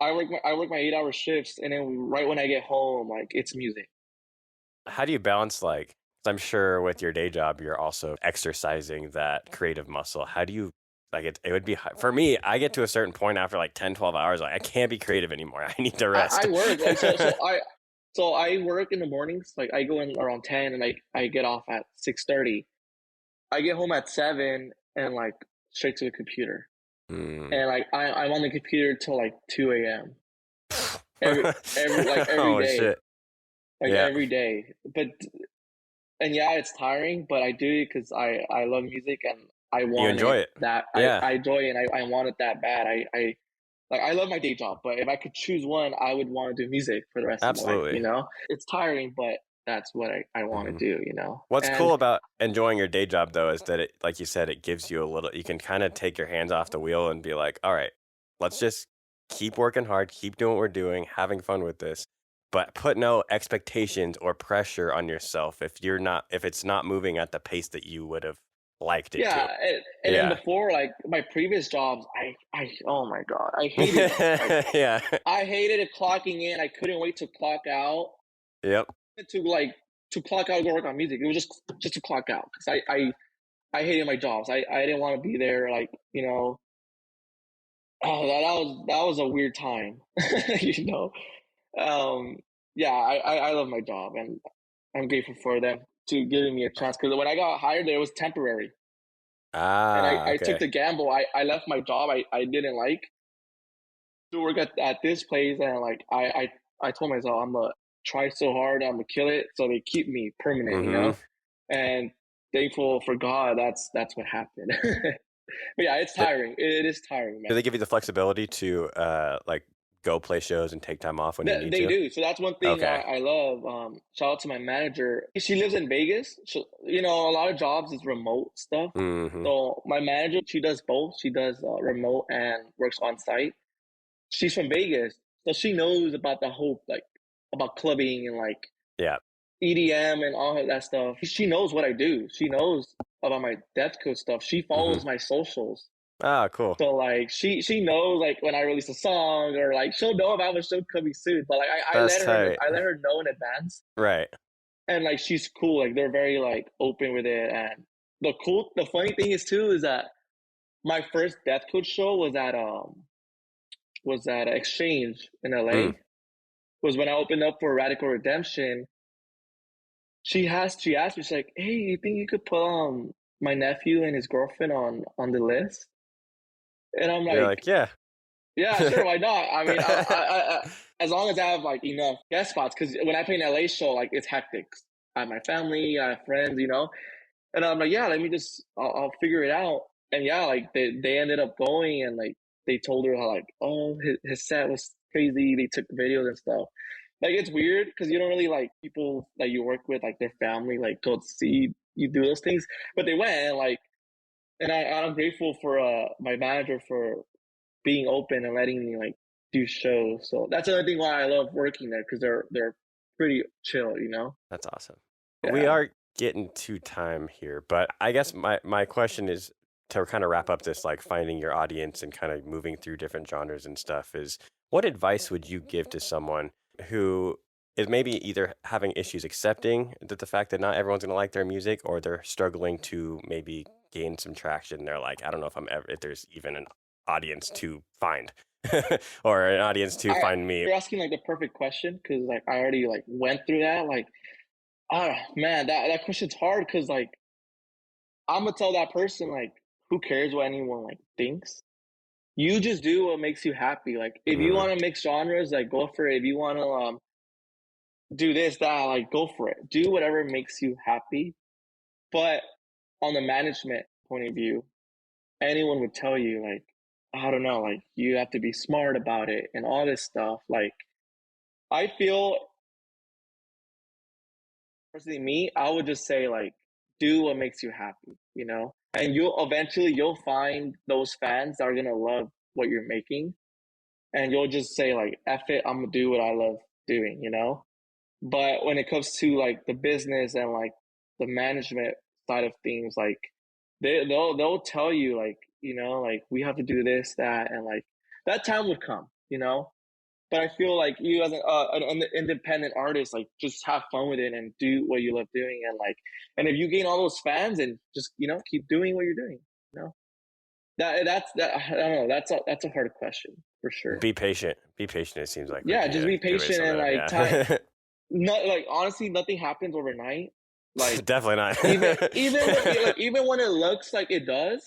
I work my 8 hour shifts, and then right when I get home, like it's music. How do you balance like? 'Cause I'm sure with your day job, you're also exercising that creative muscle. How do you like it would be for me, I get to a certain point after like 10, 12 hours, like I can't be creative anymore. I need to rest. I work like so I work in the mornings. Like I go in around 10 and I get off at 6:30. I get home at 7 and like straight to the computer. Mm. And like I'm on the computer till like 2 a.m. Every Oh day. shit. Like Yeah. every day. But and yeah, it's tiring, but I do it because I love music and I You want enjoy it. that Yeah. I enjoy it and I want it that bad. I like I love my day job, but if I could choose one, I would want to do music for the rest of my life, Absolutely. you know? It's tiring, but that's what I want to Mhm. do, you know? What's And cool about enjoying your day job though is that it, like you said, it gives you a little, you can kind of take your hands off the wheel and be like, all right, let's just keep working hard, keep doing what we're doing, having fun with this, but put no expectations or pressure on yourself if it's not moving at the pace that you would have liked it to. yeah, and then Yeah. before like my previous jobs, I oh my God, I hated them. Like Yeah. I hated it clocking in. I couldn't wait to clock out. Yep. To like to clock out and go work on music. It was just to clock out because I hated my jobs. I didn't want to be there. Like you know, oh that was a weird time. you know, um, yeah, I love my job and I'm grateful for them to giving me a chance because when I got hired, there, it was temporary, and Ah, I took okay. the gamble. I left my job I didn't like to work at this place, and like I told myself I'm gonna try so hard, I'm gonna kill it, so they keep me permanent, you Mm-hmm. know. And thankful for God, that's what happened. But yeah, it's tiring. It is tiring, Do man. they give you the flexibility to like go play shows and take time off when you need They to? do. So that's one thing Okay. I love. Shout out to my manager. She lives in Vegas. So, you know, a lot of jobs is remote stuff. Mm-hmm. So my manager, she does both. She does remote and works on site. She's from Vegas, so she knows about the whole like about clubbing and like Yeah. EDM and all of that stuff. She knows what I do. She knows about my death code stuff. She Mm-hmm. follows my socials. Ah, cool. So like she knows like when I release a song or like she'll know if I have a show coming soon. But like That's tight. I let her know in advance. Right. And like she's cool. Like they're very like open with it. And the funny thing is too is that my first death code show was at Exchange in Mm. LA. Was when I opened up for Radical Redemption. She asked me, she's like, "Hey, you think you could put my nephew and his girlfriend on the list?" And I'm You're like, like, yeah. "Yeah, sure, why not? I mean, as long as I have like enough guest spots, because when I play an LA show, like it's hectic. I have my family, I have friends, you know." And I'm like, "Yeah, let me just, I'll figure it out." And yeah, like they ended up going and like they told her how like, oh, his set was crazy. They took videos and stuff. Like it's weird because you don't really like people that you work with, like their family, like go see you do those things. But they went and like, and I'm grateful for my manager for being open and letting me like do shows. So that's another thing why I love working there because they're pretty chill, you know. That's awesome. We Yeah. are getting to time here, but I guess my question is to kind of wrap up this like finding your audience and kind of moving through different genres and stuff is what advice would you give to someone who is maybe either having issues accepting that the fact that not everyone's going to like their music or they're struggling to maybe gain some traction. They're like, I don't know if there's even an audience to find or an audience to find me. You're asking like the perfect question because like I already like went through that. Like, ah, man, that question's hard because like I'm gonna tell that person like, who cares what anyone like thinks? you just do what makes you happy. Like if you Mm, want to mix genres, like go for it. If you want to do this, that, like go for it. Do whatever makes you happy. But on the management point of view, anyone would tell you like, I don't know, like you have to be smart about it and all this stuff. Like I feel personally me, I would just say like do what makes you happy, you know? And you'll find those fans that are gonna love what you're making and you'll just say like F it, I'm gonna do what I love doing, you know? But when it comes to like the business and like the management side of things, like they'll tell you like, you know, like we have to do this, that, and like that time would come, you know? But I feel like you as an independent artist, like just have fun with it and do what you love doing, and like, and if you gain all those fans, and just keep doing what you're doing, you know. That I don't know. That's a hard question for sure. be patient. Be patient. It seems like would Yeah, be just a be good way to patient sum and that up. like time. Yeah, Not like honestly, nothing happens overnight. Like definitely even not. even when, like even when it looks like it does,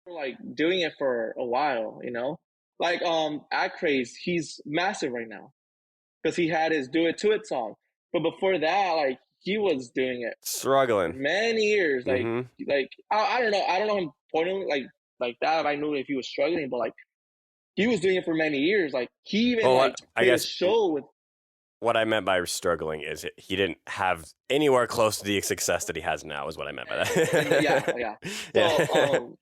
we're like doing it for a while, you know. Like Craze, he's massive right now because he had his "Do It To It" song. But before that, like he was doing it for Struggling. many years. Hmm. Like I don't know. I don't know him pointing like that. If I knew if he was struggling, but like he was doing it for many years. Like he even Well, like I did a guess show with. what I meant by struggling is he didn't have anywhere close to the success that he has now. Is what I meant by And yeah, that. yeah. So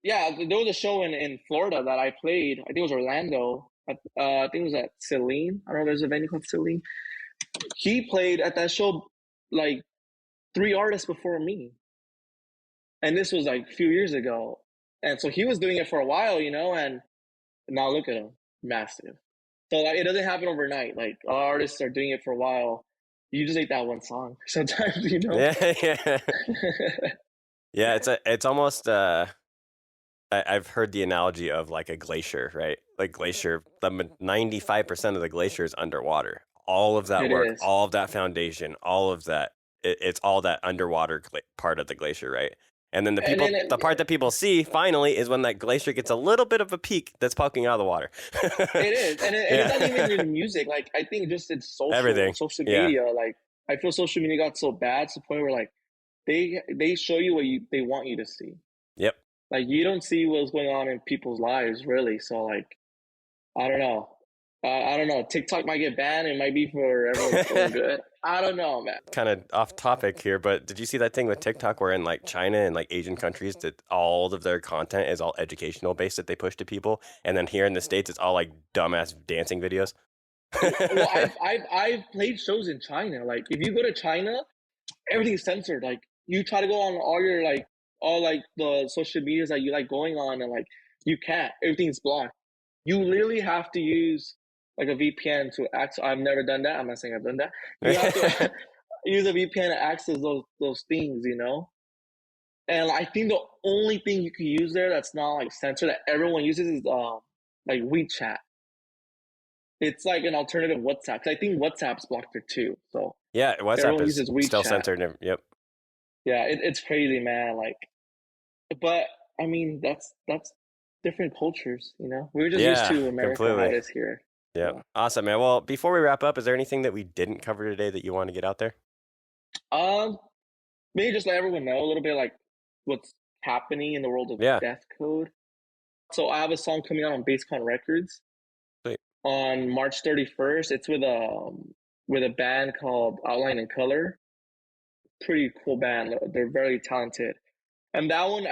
Yeah. yeah, there was a show in Florida that I played. I think it was Orlando. I think it was at Celine. I don't know. There's a venue called Celine. He played at that show like three artists before me, and this was like a few years ago. And so he was doing it for a while, you know. And now look at him, massive. So like, it doesn't happen overnight. Like artists are doing it for a while. You just make that one song sometimes, you know. Yeah, yeah, yeah. It's almost I've heard the analogy of like a glacier, right? Like glacier, the 95% of the glacier is underwater. All of that It work, is. all of that foundation, all of that, it's all that underwater part of the glacier, right? And then And then the part that people see finally is when that glacier gets a little bit of a peak that's poking out of the water. it is, and it's not even Yeah, in music. Like I think just in everything. social Yeah. media. Like I feel social media got so bad to the point where like they show you what they want you to see. Yep. Like you don't see what's going on in people's lives really. So like I don't know. I don't know. TikTok might get banned. It might be for everyone's own good. I don't know, man. Kind of off topic here, but did you see that thing with TikTok where in like China and like Asian countries that all of their content is all educational based that they push to people, and then here in the States it's all like dumbass dancing videos? Well, I've played shows in China. Like if you go to China, everything's censored. Like you try to go on all like the social medias that you like going on, and like you can't. Everything's blocked. You literally have to use like a VPN to access. I've never done that. I'm not saying I've done that. You have to use a VPN to access those things, you know. And I think the only thing you can use there that's not like censored that everyone uses is like WeChat. It's like an alternative WhatsApp. 'Cause I think WhatsApp's blocked there too. So Yeah, WhatsApp everyone is uses still WeChat. censored. Yep. Yeah, it's crazy, man. Like, but I mean, that's different cultures, you know. We're just used Yeah, to America how it completely. is here. Yep. Yeah. Awesome, man. Well, before we wrap up, is there anything that we didn't cover today that you want to get out there? Um, maybe just let everyone know a little bit like what's happening in the world of Yeah. death code. So I have a song coming out on Basscon Records Sweet. on March 31st. It's with a band called Outline and Color. Pretty cool band. They're very talented. And that one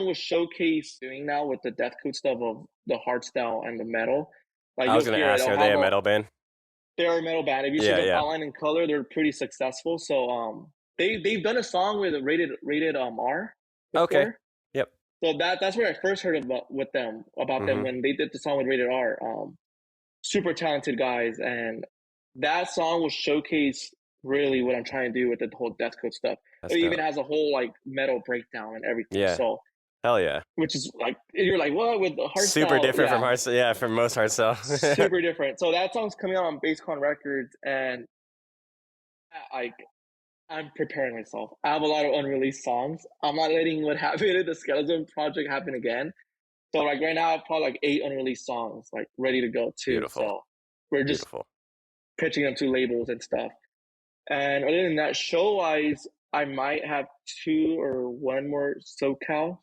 was showcased doing now with the death code stuff of the hardstyle and the metal. Like I was you'll gonna hear it. ask, They'll are they have a metal band? they're a metal band. If you search Yeah, up yeah. Outline and Color, they're pretty successful. So they've done a song with a rated R Okay. before. Yep. So that's where I first heard about them Mm-hmm. when they did the song with rated R. Super talented guys, and that song will showcase really what I'm trying to do with the whole death code stuff. That's It even dope. has a whole like metal breakdown and everything. Yeah. So Hell yeah. which is like you're like what with the Super hardstyle, different from yeah, hard. Yeah, from most hard stuff. super different. So that song's coming out on Basscon Records, and like I'm preparing myself. I have a lot of unreleased songs. I'm not letting what happened in the Skellism project happen again. So like right now, I've probably like 8 unreleased songs like ready to go too. Beautiful. So we're just Beautiful. pitching them to labels and stuff. And other than that, show wise, I might have 2 or 1 more SoCal,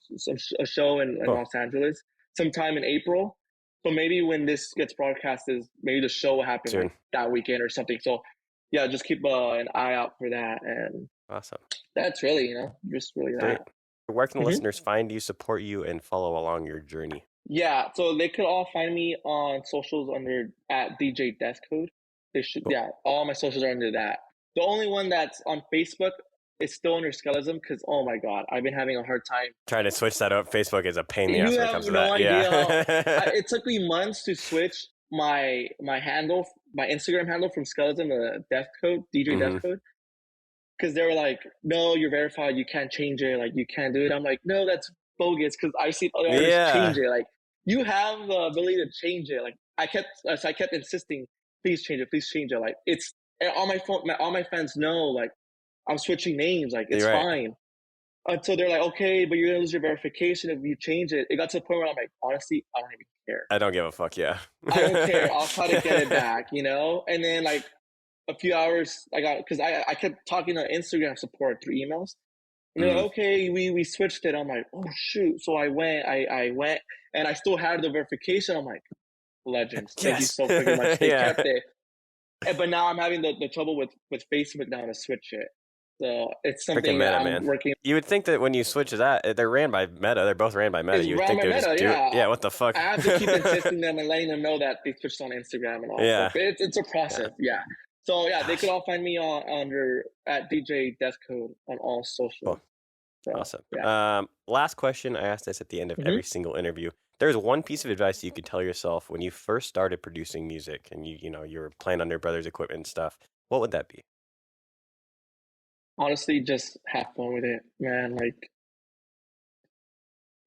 a show in Oh. Los Angeles sometime in April. So maybe when this gets broadcasted, maybe the show will happen Soon. like that weekend or something. So yeah, just keep an eye out for that. And Awesome. that's really, you know, just really Great. that. Where can Mhm. listeners find you, support you, and follow along your journey? Yeah, so they could all find me on socials under at DJ Death Code. They should, Cool. yeah, all my socials are under that. The only one that's on Facebook is still under Skellism because oh my god, I've been having a hard time. Trying to switch that up. Facebook is a pain in the ass You when it have comes to no that. idea. Yeah. It took me months to switch my handle, my Instagram handle from Skellism to Death Code, DJ Death Code. Because they were like, no, you're verified, you can't change it, like you can't do it. I'm like, no, that's bogus because I see other artists change it. Like you have the ability to change it. Like I kept insisting, please change it. Like it's on my phone, all my fans know like I'm switching names, like it's fine. Until they're like, okay, but you're gonna lose your verification if you change it. It got to the point where I'm like, honestly, I don't even care. I don't give a fuck, yeah. I don't care. I'll try to get it back, you know? And then like a few hours because I kept talking to Instagram support through emails. And they're like, okay, we switched it. I'm like, oh shoot. So I went and I still had the verification. I'm like, legends. Thank you so freaking much. They kept it. But now I'm having the trouble with Facebook now to switch it. So it's something Meta, that I'm man. working. You would think that when you switch that, they're ran by Meta. They're both ran by Meta. You would think they would just do it. Yeah, what the fuck? I have to keep insisting them and letting them know that they switched on Instagram and all. Yeah. So it's a process. Yeah. So yeah, they could all find me under at DJ Death Code on all social. Cool. So, Awesome. Yeah. Last question. I ask this at the end of every single interview. There's one piece of advice you could tell yourself when you first started producing music and you were playing on your brother's equipment and stuff. What would that be? Honestly, just have fun with it, man. Like,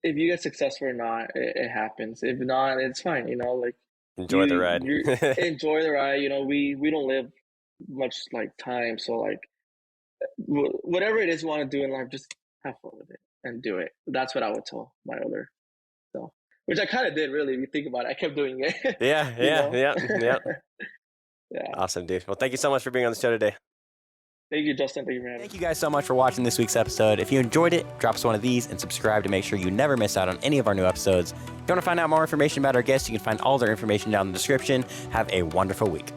if you get successful or not, it happens. If not, it's fine. You know, like enjoy the ride. Enjoy the ride. You know, we don't live much like time, so like whatever it is you want to do in life, just have fun with it and do it. That's what I would tell my older self, which I kind of did. Really, if you think about it, I kept doing it. Yeah. Yeah. Awesome, dude. Well, thank you so much for being on the show today. Thank you, Justin. Thank you for having me. Thank you guys so much for watching this week's episode. If you enjoyed it, drop us one of these and subscribe to make sure you never miss out on any of our new episodes. If you want to find out more information about our guests, you can find all their information down in the description. Have a wonderful week.